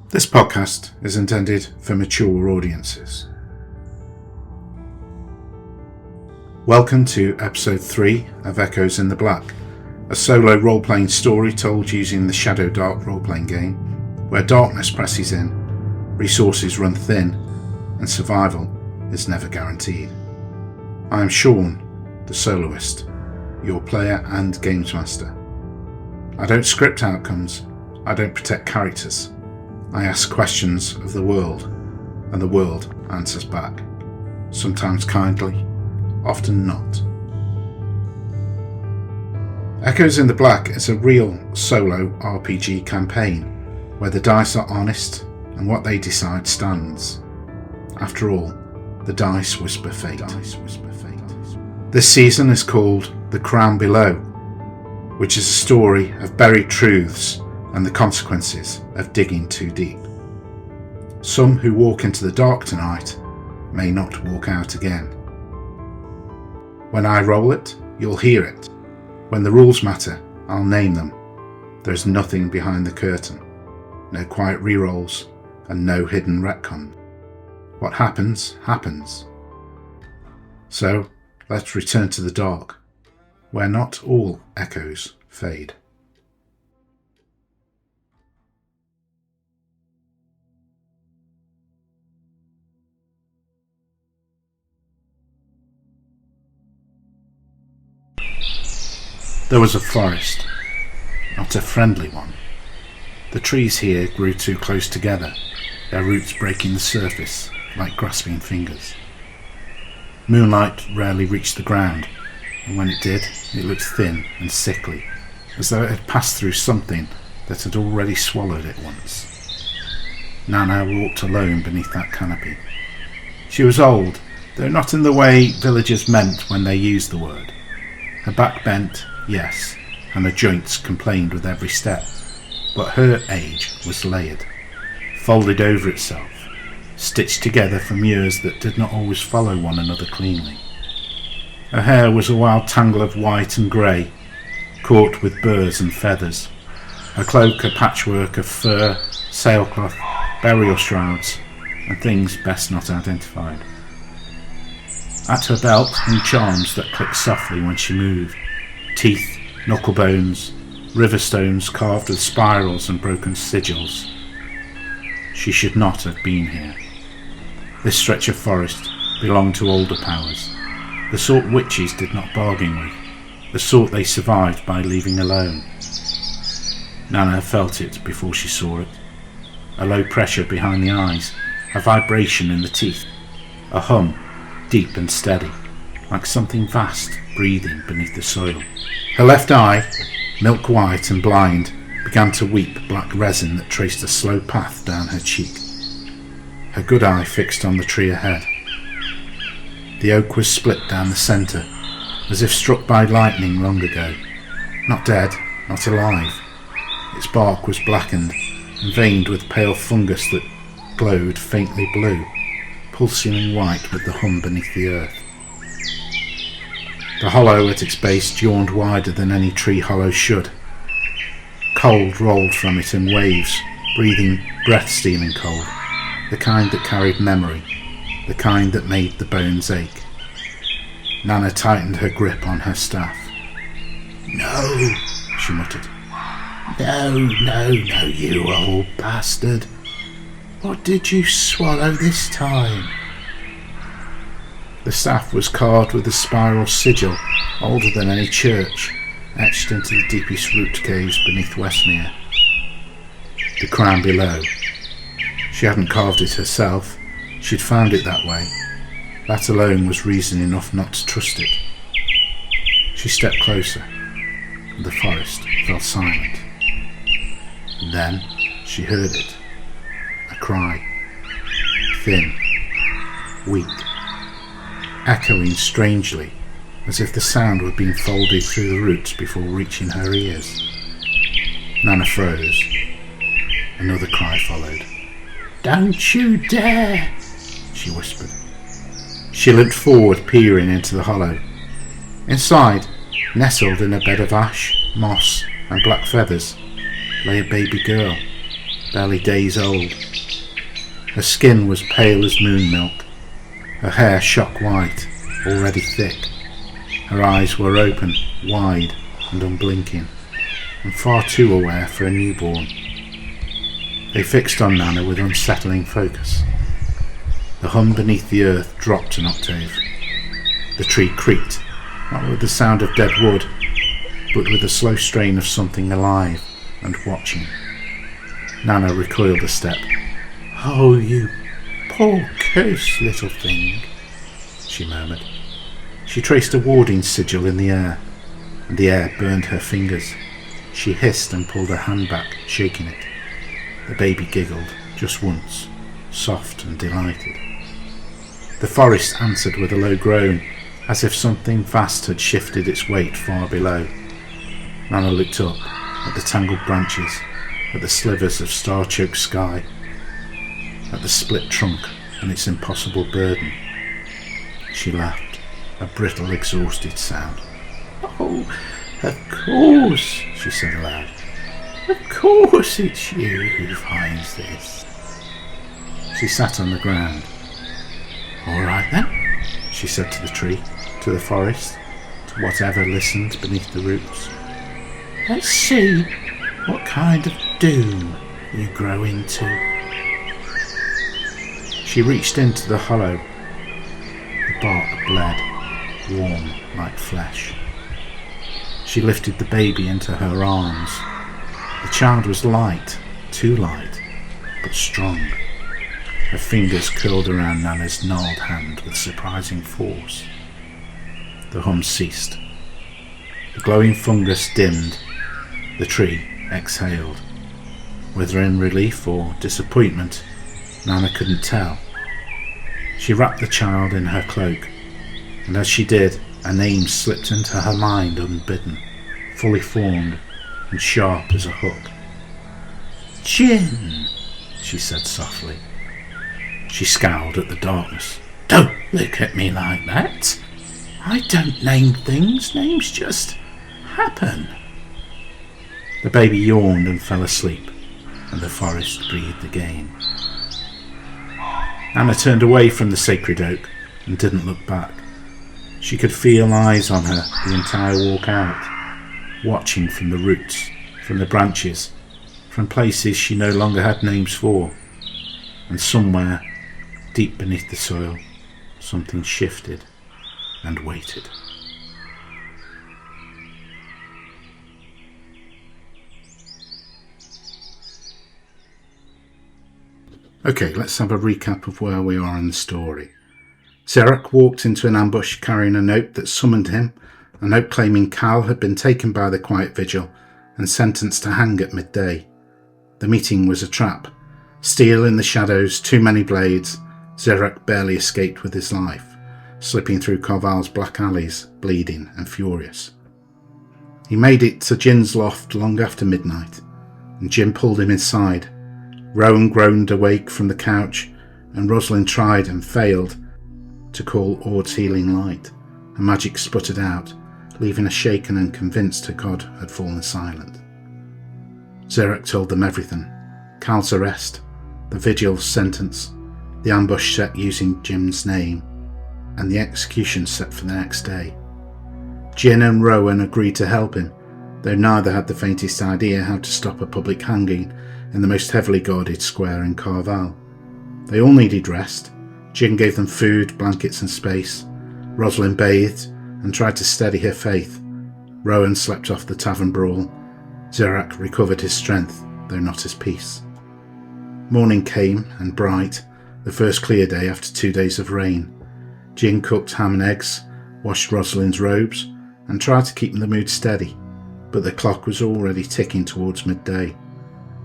This podcast is intended for mature audiences. Welcome to episode 3 of Echoes in the Black, a solo role-playing story told using the Shadowdark role-playing game, where darkness presses in, resources run thin, and survival is never guaranteed. I am Sean, the soloist, your player and games master. I don't script outcomes, I don't protect characters. I ask questions of the world, and the world answers back, sometimes kindly, often not. Echoes in the Black is a real solo RPG campaign, where the dice are honest and what they decide stands. After all, the dice whisper fate. This season is called The Crown Below, which is a story of buried truths and the consequences of digging too deep. Some who walk into the dark tonight may not walk out again. When I roll it, you'll hear it. When the rules matter, I'll name them. There's nothing behind the curtain, no quiet rerolls, and no hidden retcon. What happens, happens. So, let's return to the dark, where not all echoes fade. There was a forest, not a friendly one. The trees here grew too close together, their roots breaking the surface like grasping fingers. Moonlight rarely reached the ground, and when it did, it looked thin and sickly, as though it had passed through something that had already swallowed it once. Nana walked alone beneath that canopy. She was old, though not in the way villagers meant when they used the word. Her back bent, yes, and her joints complained with every step, but her age was layered, folded over itself, stitched together from years that did not always follow one another cleanly. Her hair was a wild tangle of white and grey, caught with burrs and feathers, her cloak a patchwork of fur, sailcloth, burial shrouds, and things best not identified. At her belt hung charms that clicked softly when she moved. Teeth, knuckle bones, river stones carved with spirals and broken sigils. She should not have been here. This stretch of forest belonged to older powers, the sort witches did not bargain with, the sort they survived by leaving alone. Nana felt it before she saw it. A low pressure behind the eyes, a vibration in the teeth, a hum, deep and steady, like something vast breathing beneath the soil. Her left eye, milk white and blind, began to weep black resin that traced a slow path down her cheek. Her good eye fixed on the tree ahead. The oak was split down the centre, as if struck by lightning long ago. Not dead, not alive. Its bark was blackened and veined with pale fungus that glowed faintly blue, pulsing white with the hum beneath the earth. The hollow at its base yawned wider than any tree hollow should. Cold rolled from it in waves, breathing breath-stealing cold, the kind that carried memory, the kind that made the bones ache. Nana tightened her grip on her staff. "No," she muttered. No, you old bastard. What did you swallow this time?" The staff was carved with a spiral sigil older than any church, etched into the deepest root caves beneath Westmere. The Crown Below. She hadn't carved it herself, she'd found it that way. That alone was reason enough not to trust it. She stepped closer, and the forest fell silent. And then she heard it. A cry. Thin. Weak. Echoing strangely, as if the sound were being folded through the roots before reaching her ears. Nana froze. Another cry followed. "Don't you dare!" she whispered. She limped forward, peering into the hollow. Inside, nestled in a bed of ash, moss, and black feathers, lay a baby girl, barely days old. Her skin was pale as moon milk, her hair shock white, already thick. Her eyes were open, wide and unblinking, and far too aware for a newborn. They fixed on Nana with unsettling focus. The hum beneath the earth dropped an octave. The tree creaked, not with the sound of dead wood, but with the slow strain of something alive and watching. Nana recoiled a step. "Oh, you poor cursed little thing," she murmured. She traced a warding sigil in the air, and the air burned her fingers. She hissed and pulled her hand back, shaking it. The baby giggled, just once, soft and delighted. The forest answered with a low groan, as if something vast had shifted its weight far below. Nana looked up, at the tangled branches, at the slivers of star-choked sky, at the split trunk and its impossible burden. She laughed, a brittle, exhausted sound. "Oh, of course," she said aloud. "Of course it's you who finds this." She sat on the ground. "All right then," she said to the tree, to the forest, to whatever listened beneath the roots. "Let's see what kind of doom you grow into." She reached into the hollow. The bark bled, warm like flesh. She lifted the baby into her arms. The child was light, too light, but strong. Her fingers curled around Nana's gnarled hand with surprising force. The hum ceased. The glowing fungus dimmed. The tree exhaled. Whether in relief or disappointment, Nana couldn't tell. She wrapped the child in her cloak, and as she did, a name slipped into her mind unbidden, fully formed and sharp as a hook. "Jinn," she said softly. She scowled at the darkness. "Don't look at me like that. I don't name things. Names just happen." The baby yawned and fell asleep, and the forest breathed again. Anna turned away from the sacred oak and didn't look back. She could feel eyes on her the entire walk out, watching from the roots, from the branches, from places she no longer had names for. And somewhere, deep beneath the soil, something shifted and waited. Okay, let's have a recap of where we are in the story. Zerak walked into an ambush carrying a note that summoned him, a note claiming Cal had been taken by the Quiet Vigil and sentenced to hang at midday. The meeting was a trap. Steel in the shadows, too many blades. Zerak barely escaped with his life, slipping through Corval's black alleys, bleeding and furious. He made it to Jin's loft long after midnight, and Jin pulled him inside. Rowan groaned awake from the couch, and Rosalind tried and failed to call Ord's healing light. A magic sputtered out, leaving a shaken and convinced her god had fallen silent. Zerak told them everything. Cal's arrest, the Vigil's sentence, the ambush set using Jim's name, and the execution set for the next day. Jin and Rowan agreed to help him, though neither had the faintest idea how to stop a public hanging in the most heavily guarded square in Corval. They all needed rest. Jin gave them food, blankets and space. Rosalind bathed and tried to steady her faith. Rowan slept off the tavern brawl. Zerak recovered his strength, though not his peace. Morning came, and bright, the first clear day after 2 days of rain. Jin cooked ham and eggs, washed Rosalind's robes, and tried to keep the mood steady, but the clock was already ticking towards midday,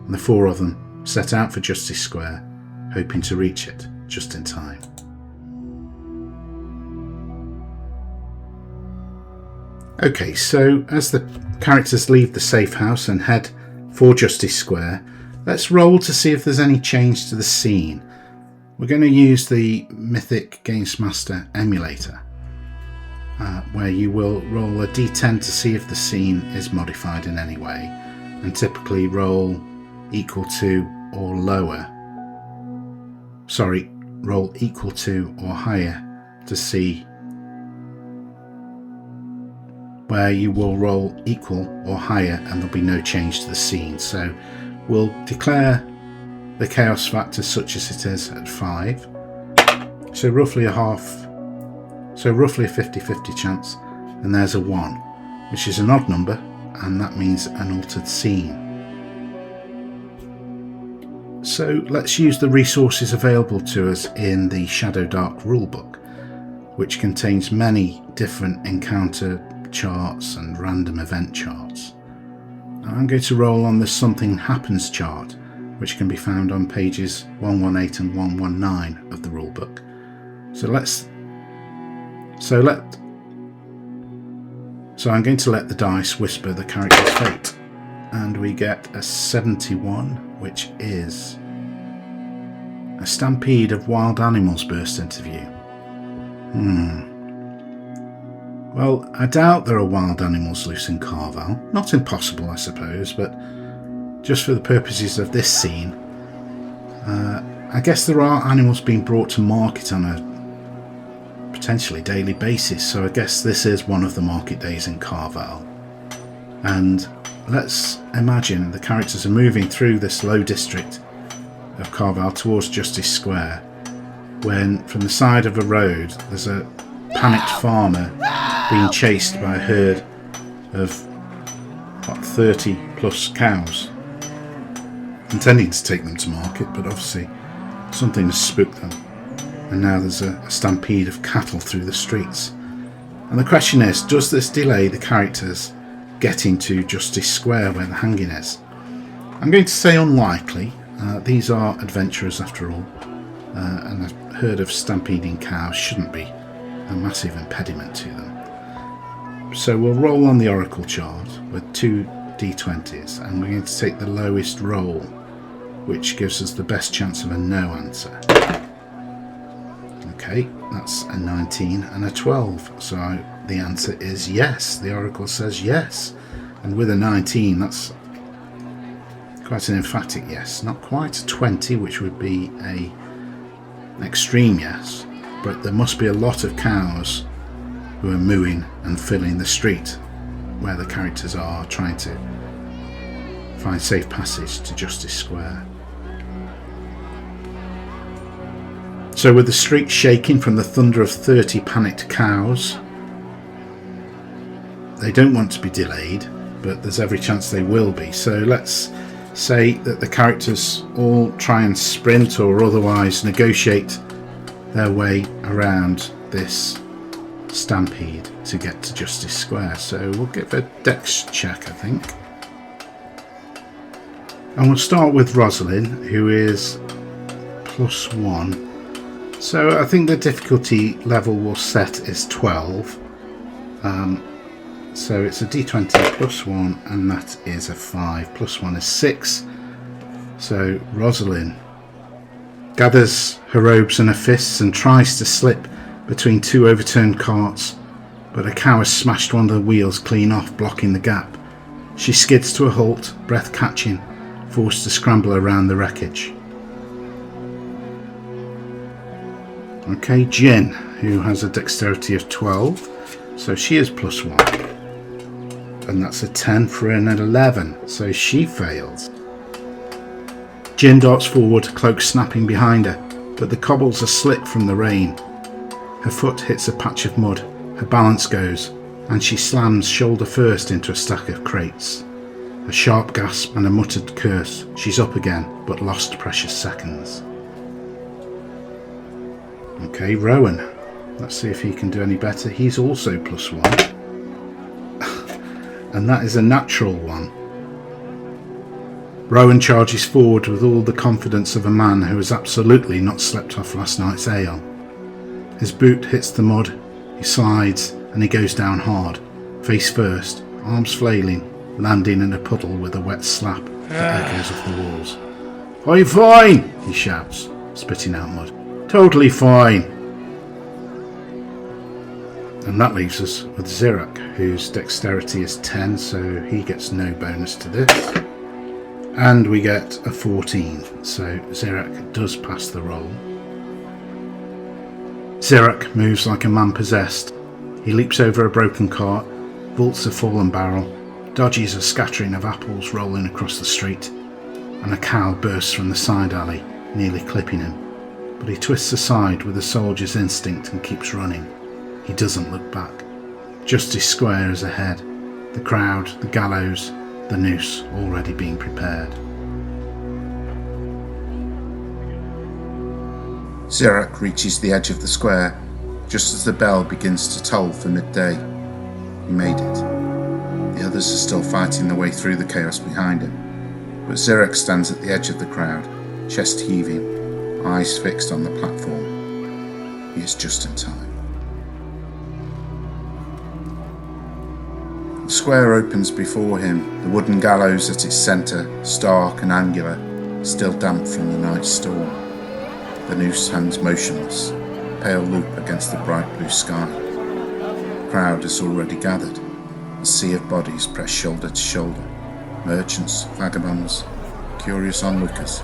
and the four of them set out for Justice Square, hoping to reach it just in time. Okay, so as the characters leave the safe house and head for Justice Square, let's roll to see if there's any change to the scene. We're going to use the Mythic Games Master emulator, where you will roll a d10 to see if the scene is modified in any way, and typically roll equal to or lower. Sorry, roll equal to or higher to see where you will roll equal or higher and there'll be no change to the scene. So we'll declare the chaos factor such as it is at 5. So roughly a 50-50 chance, and there's a 1, which is an odd number, and that means an altered scene. So let's use the resources available to us in the Shadowdark rulebook, which contains many different encounter charts and random event charts. I'm going to roll on the Something Happens chart, which can be found on pages 118 and 119 of the rulebook. So I'm going to let the dice whisper the character's fate, and we get a 71, which is a stampede of wild animals burst into view. Well, I doubt there are wild animals loose in Carval. Not impossible, I suppose, but just for the purposes of this scene, I guess there are animals being brought to market on a potentially daily basis, so I guess this is one of the market days in Carval. And let's imagine the characters are moving through this low district of Carval towards Justice Square, when from the side of a road there's a panicked farmer being chased by a herd of 30 plus cows, intending to take them to market, but obviously something has spooked them, and now there's a stampede of cattle through the streets. And the question is, does this delay the characters getting to Justice Square where the hanging is? I'm going to say unlikely. These are adventurers after all, and a herd of stampeding cows shouldn't be a massive impediment to them. So we'll roll on the Oracle chart with 2 d20s, and we're going to take the lowest roll, which gives us the best chance of a no answer. Okay, that's a 19 and a 12, so the answer is yes. The Oracle says yes, and with a 19 that's quite an emphatic yes. Not quite a 20, which would be an extreme yes, but there must be a lot of cows who are mooing and filling the street where the characters are trying to find safe passage to Justice Square. So with the street shaking from the thunder of 30 panicked cows, they don't want to be delayed, but there's every chance they will be. So let's say that the characters all try and sprint or otherwise negotiate their way around this stampede to get to Justice Square. So we'll give a dex check, I think. And we'll start with Rosalind, who is +1. So I think the difficulty level we'll set is 12. So it's a d20 +1, and that is a 5. +1 is 6. So Rosalind gathers her robes and her fists and tries to slip between 2 overturned carts, but a cow has smashed one of the wheels clean off, blocking the gap. She skids to a halt, breath catching, forced to scramble around the wreckage. Okay, Jen, who has a dexterity of 12, so she is +1, and that's a 10 for an 11, so she fails. Jen darts forward, cloak snapping behind her, but the cobbles are slick from the rain. Her foot hits a patch of mud, her balance goes, and she slams shoulder first into a stack of crates. A sharp gasp and a muttered curse. She's up again, but lost precious seconds. Okay, Rowan. Let's see if he can do any better. He's also +1. And that is a natural 1. Rowan charges forward with all the confidence of a man who has absolutely not slept off last night's ale. His boot hits the mud, he slides, and he goes down hard, face first, arms flailing, landing in a puddle with a wet slap that echoes off the walls. "I'm fine," he shouts, spitting out mud. "Totally fine." And that leaves us with Zirak, whose dexterity is 10, so he gets no bonus to this. And we get a 14, so Zirak does pass the roll. Zirak moves like a man possessed. He leaps over a broken cart, vaults a fallen barrel, dodges a scattering of apples rolling across the street, and a cow bursts from the side alley, nearly clipping him. But he twists aside with a soldier's instinct and keeps running. He doesn't look back. Justice Square is ahead. The crowd, the gallows, the noose already being prepared. Zirak reaches the edge of the square just as the bell begins to toll for midday. He made it. The others are still fighting their way through the chaos behind him, but Zirak stands at the edge of the crowd, chest heaving, eyes fixed on the platform. He is just in time. The square opens before him, the wooden gallows at its centre, stark and angular, still damp from the night's storm. The noose hangs motionless, a pale loop against the bright blue sky. The crowd has already gathered, a sea of bodies pressed shoulder to shoulder, merchants, vagabonds, curious onlookers,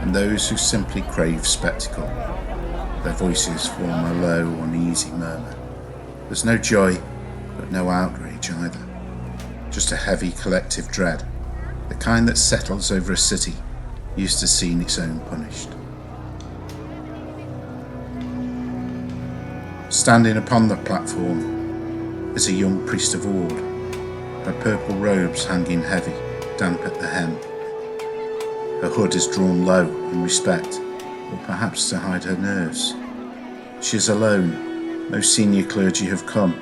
and those who simply crave spectacle. Their voices form a low, uneasy murmur. There's no joy, but no outrage either. Just a heavy collective dread, the kind that settles over a city used to seeing its own punished. Standing upon the platform is a young priest of Ord, her purple robes hanging heavy, damp at the hem. Her hood is drawn low in respect, or perhaps to hide her nerves. She is alone. No senior clergy have come,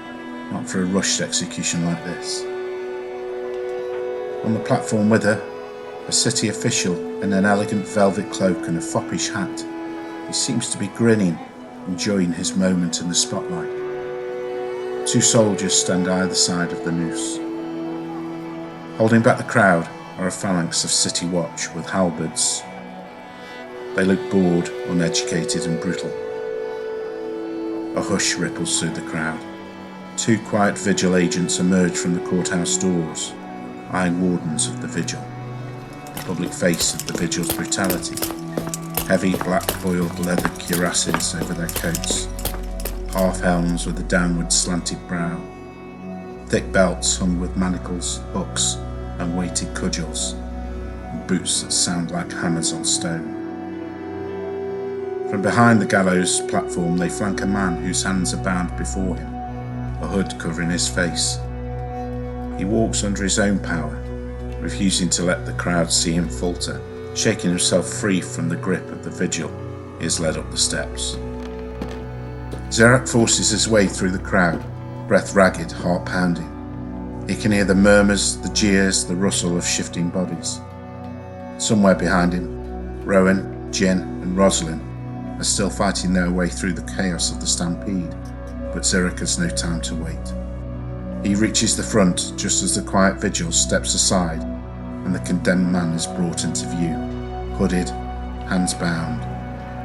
not for a rushed execution like this. On the platform with her, a city official in an elegant velvet cloak and a foppish hat. He seems to be grinning, enjoying his moment in the spotlight. 2 soldiers stand either side of the noose. Holding back the crowd are a phalanx of city watch with halberds. They look bored, uneducated and brutal. A hush ripples through the crowd. 2 quiet vigil agents emerge from the courthouse doors, iron wardens of the vigil, the public face of the vigil's brutality. Heavy black boiled leather cuirasses over their coats, half helms with a downward slanted brow, thick belts hung with manacles, hooks and weighted cudgels, and boots that sound like hammers on stone. From behind the gallows platform they flank a man whose hands are bound before him, a hood covering his face. He walks under his own power, refusing to let the crowd see him falter. Shaking himself free from the grip of the vigil, he is led up the steps. Zirak forces his way through the crowd, breath ragged, heart pounding. He can hear the murmurs, the jeers, the rustle of shifting bodies. Somewhere behind him, Rowan, Jin and Rosalind are still fighting their way through the chaos of the stampede, but Zirak has no time to wait. He reaches the front just as the quiet vigil steps aside and the condemned man is brought into view, hooded, hands bound,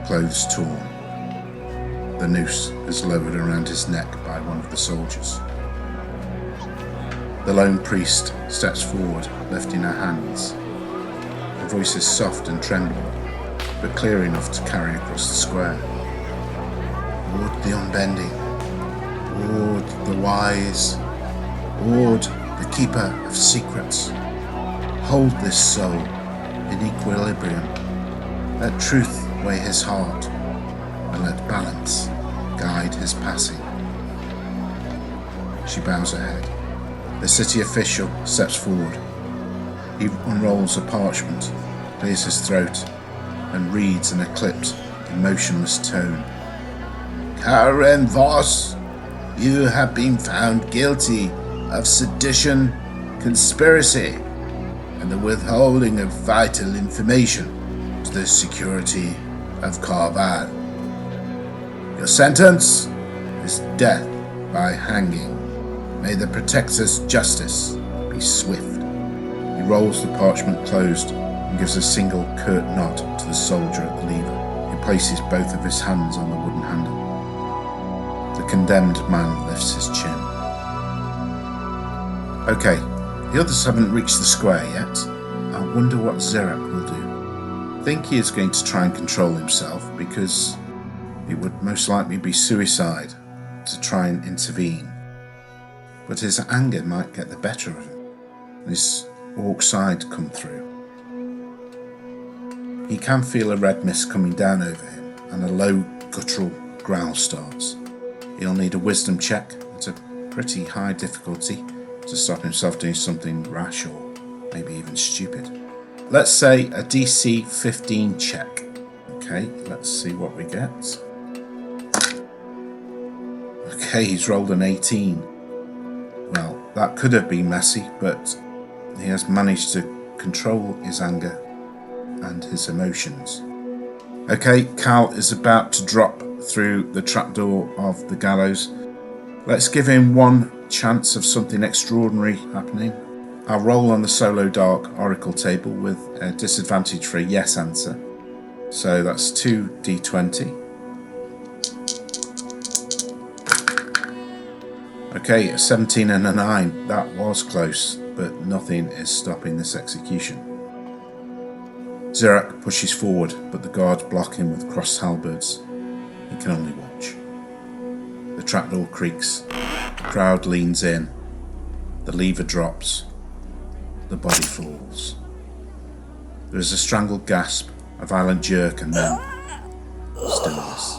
clothes torn. The noose is lowered around his neck by one of the soldiers. The lone priest steps forward, lifting her hands. Her voice is soft and trembling, but clear enough to carry across the square. Ord the unbending, Ord the wise, Ord the keeper of secrets. Hold this soul in equilibrium. Let truth weigh his heart, and let balance guide his passing. She bows her head. The city official steps forward. He unrolls a parchment, clears his throat, and reads in a clipped, emotionless tone. Karen Voss, you have been found guilty of sedition, conspiracy, and the withholding of vital information to the security of Carval. Your sentence is death by hanging. May the Protector's justice be swift. He rolls the parchment closed and gives a single curt nod to the soldier at the lever, who places both of his hands on the wooden handle. The condemned man lifts his chin. Okay, the others haven't reached the square yet. I'll wonder what Zerak will do. I think he is going to try and control himself, because it would most likely be suicide to try and intervene. But his anger might get the better of him, and his orc side come through. He can feel a red mist coming down over him, and a low guttural growl starts. He'll need a wisdom check at a pretty high difficulty to stop himself doing something rash or maybe even stupid. Let's say a DC 15 check. Okay, let's see what we get. Okay, he's rolled an 18. Well, that could have been messy, but he has managed to control his anger and his emotions. Okay, Cal is about to drop through the trapdoor of the gallows. Let's give him one chance of something extraordinary happening. I'll roll on the Shadowdark Oracle table with a disadvantage for a yes answer. So that's 2d20. Okay, a 17 and a 9. That was close, but nothing is stopping this execution. Zerak pushes forward, but the guards block him with crossed halberds. He can only watch. The trapdoor creaks. The crowd leans in. The lever drops. The body falls. There is a strangled gasp, a violent jerk, and then stillness.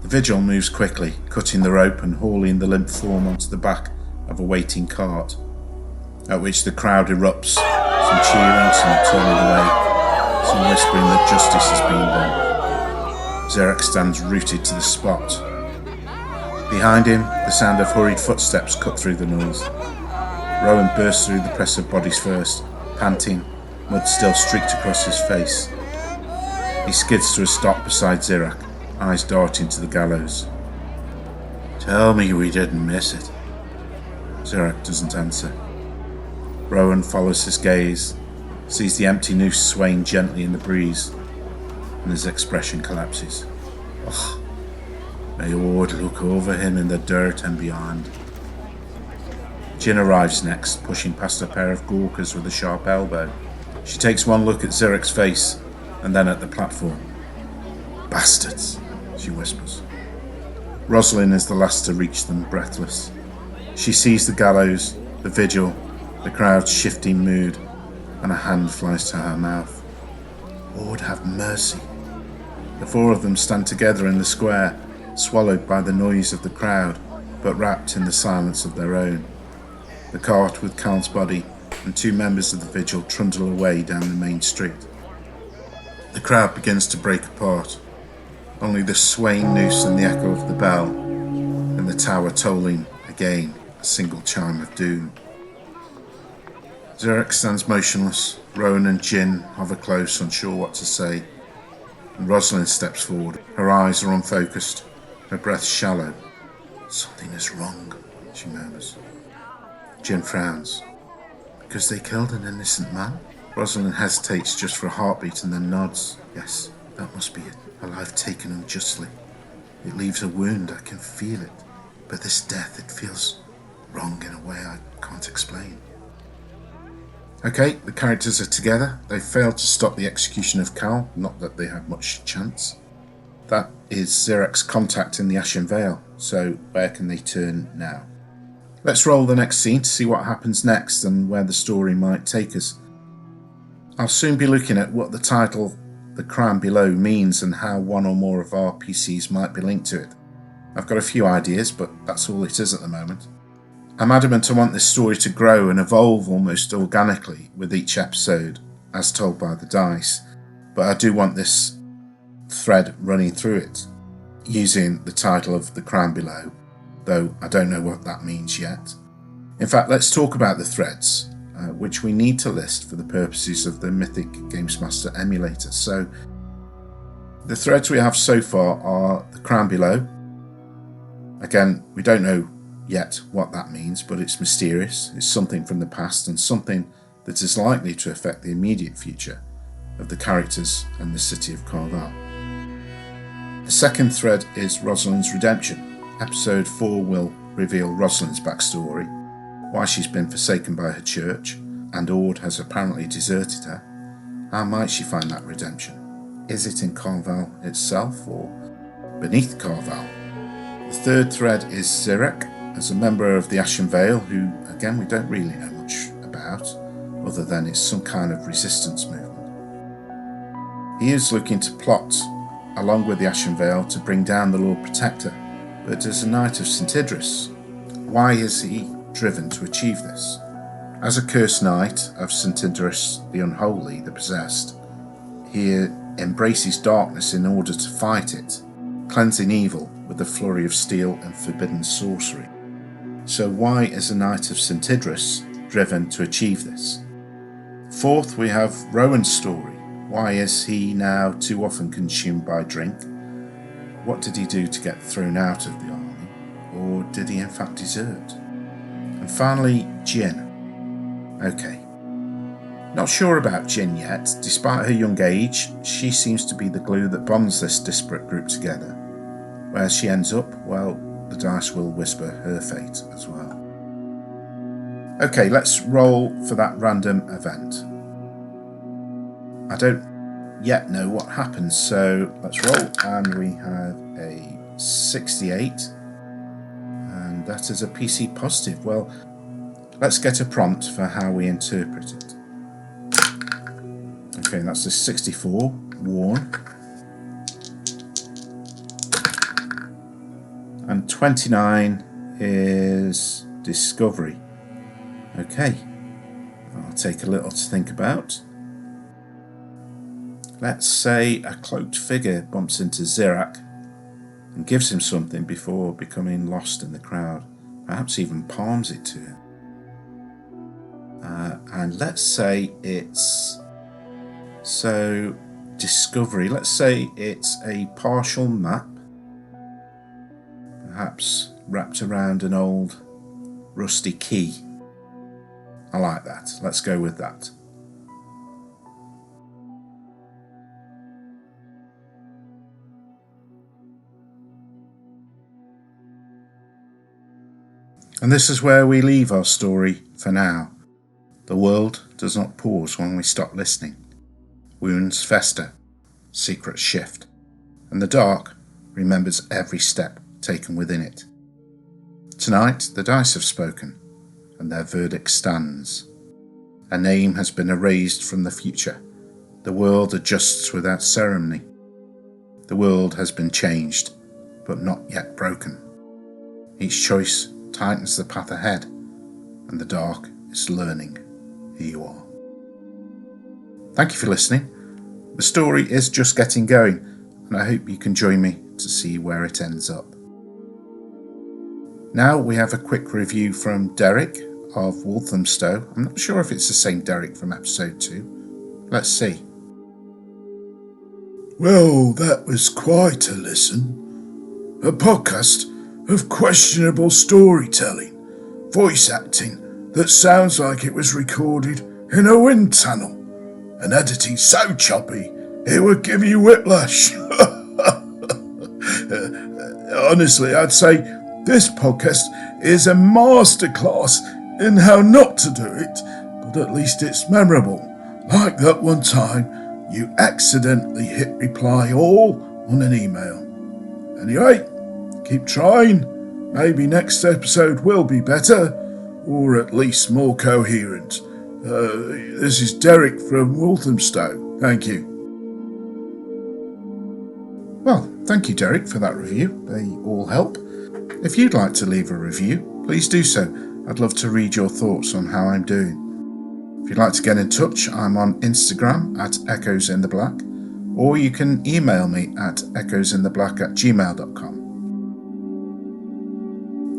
The vigil moves quickly, cutting the rope and hauling the limp form onto the back of a waiting cart, at which the crowd erupts, some cheering, some turning away, some whispering that justice has been done. Zerak stands rooted to the spot. Behind him, the sound of hurried footsteps cut through the noise. Rowan bursts through the press of bodies first, panting, mud still streaked across his face. He skids to a stop beside Zerak, eyes darting to the gallows. Tell me we didn't miss it. Zerak doesn't answer. Rowan follows his gaze, sees the empty noose swaying gently in the breeze, and his expression collapses. Oh, may Ord look over him in the dirt and beyond. Jin arrives next, pushing past a pair of Gorkas with a sharp elbow. She takes one look at Zerek's face, and then at the platform. Bastards, she whispers. Rosalind is the last to reach them, breathless. She sees the gallows, the vigil, the crowd's shifting mood, and a hand flies to her mouth. Lord have mercy. The four of them stand together in the square, swallowed by the noise of the crowd, but wrapped in the silence of their own. The cart with Cal's body and two members of the vigil trundle away down the main street. The crowd begins to break apart. Only the swaying noose and the echo of the bell, and the tower tolling again a single chime of doom. Zerak stands motionless. Rowan and Jin hover close, unsure what to say, and Rosalind steps forward. Her eyes are unfocused, her breath shallow. Something is wrong, she murmurs. Jin frowns. Because they killed an innocent man? Rosalind hesitates just for a heartbeat and then nods. Yes, that must be it. A life taken unjustly. It leaves a wound, I can feel it. But this death, it feels wrong in a way I can't explain. Okay, the characters are together. They failed to stop the execution of Cal, not that they had much chance. That is Zerek's contact in the Ashen Vale, so where can they turn now? Let's roll the next scene to see what happens next and where the story might take us. I'll soon be looking at what the title The Crime Below means and how one or more of our PCs might be linked to it. I've got a few ideas, but that's all it is at the moment. I'm adamant I want this story to grow and evolve almost organically with each episode, as told by the dice, but I do want this thread running through it, using the title of The Crime Below, though I don't know what that means yet. In fact, let's talk about the threads, which we need to list for the purposes of the Mythic Games Master emulator. So, the threads we have so far are The Crime Below. Again, we don't know yet what that means, but it's mysterious. It's something from the past and something that is likely to affect the immediate future of the characters and the city of Carval. The second thread is Rosalind's redemption. Episode 4 will reveal Rosalind's backstory. why she's been forsaken by her church, and Ord has apparently deserted her. How might she find that redemption? Is it in Carval itself, or beneath Carval? The third thread is Zirek, as a member of the Ashen Vale, who, again, we don't really know much about, other than it's some kind of resistance movement. He is looking to plot, along with the Ashen Vale, to bring down the Lord Protector, but as a Knight of St Idris, why is he driven to achieve this? As a cursed knight of St Idris, the Unholy, the Possessed, he embraces darkness in order to fight it, cleansing evil with a flurry of steel and forbidden sorcery. So why is a Knight of St Idris driven to achieve this? Fourth, we have Rowan's story. Why is he now too often consumed by drink? What did he do to get thrown out of the army? Or did he in fact desert? And finally, Jin. Okay. Not sure about Jin yet. Despite her young age, she seems to be the glue that bonds this disparate group together. Where she ends up, well, the dice will whisper her fate as well. Okay, let's roll for that random event. I don't yet know what happens, so let's roll, and we have a 68, and that is a PC positive. Well, let's get a prompt for how we interpret it. Okay, that's a 64, Warn, and 29 is Discovery. Okay, I'll take a little to think about. Let's say a cloaked figure bumps into Zirak and gives him something before becoming lost in the crowd, perhaps even palms it to him. And let's say it's Discovery. Let's say it's a partial map, perhaps wrapped around an old rusty key. I like that. Let's go with that. And this is where we leave our story for now. The world does not pause when we stop listening. Wounds fester, secrets shift, and the dark remembers every step taken within it. Tonight the dice have spoken, and their verdict stands. A name has been erased from the future. The world adjusts without ceremony. The world has been changed, but not yet broken. Each choice tightens the path ahead, and the dark is learning who you are. Thank you for listening. The story is just getting going, and I hope you can join me to see where it ends up. Now we have a quick review from Derek of Walthamstow. I'm not sure if it's the same Derek from episode 2. Let's see. Well, that was quite a listen. A podcast of questionable storytelling, voice acting that sounds like it was recorded in a wind tunnel, and editing so choppy it would give you whiplash. Honestly, I'd say this podcast is a masterclass in how not to do it, but at least it's memorable. Like that one time you accidentally hit reply all on an email. Anyway, keep trying. Maybe next episode will be better, or at least more coherent. This is Derek from Walthamstow. Thank you. Well, thank you, Derek, for that review. They all help. If you'd like to leave a review, please do so. I'd love to read your thoughts on how I'm doing. If you'd like to get in touch, I'm on Instagram at echoesintheblack, or you can email me at echoesintheblack@gmail.com.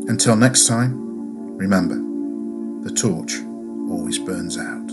Until next time, remember, the torch always burns out.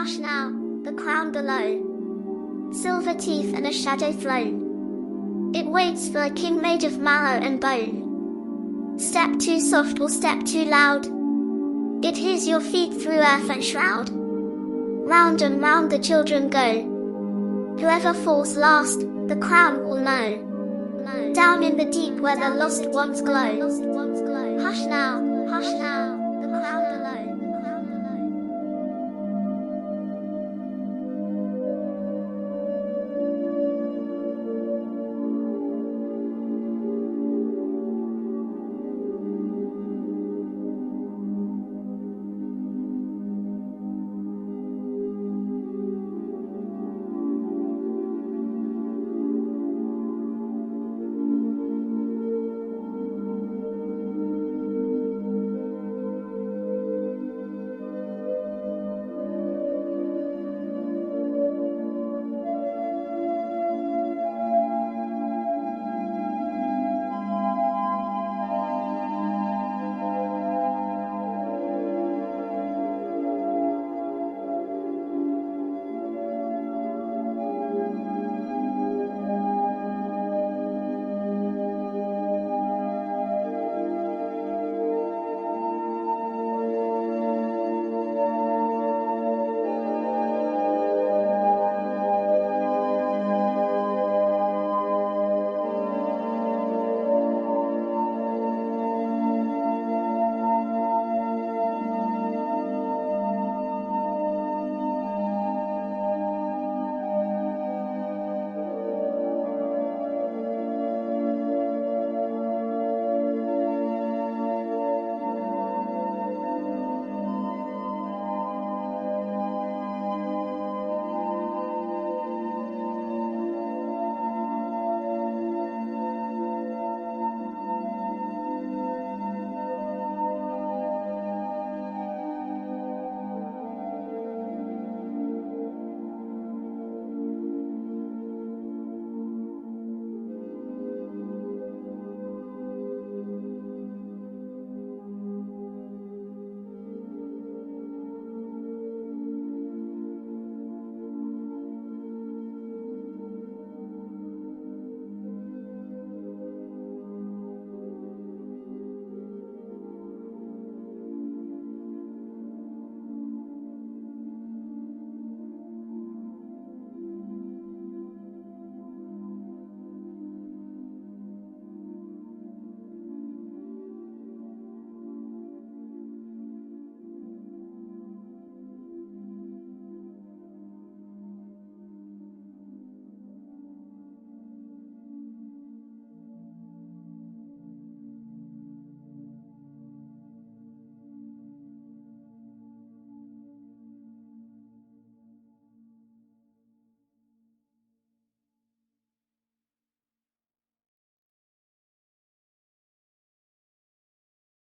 Hush now, the crown below. Silver teeth and a shadow throne. It waits for a king made of marrow and bone. Step too soft or step too loud. It hears your feet through earth and shroud. Round and round the children go. Whoever falls last, the crown will know. Down in the deep where the lost ones glow. Hush now, the crown below.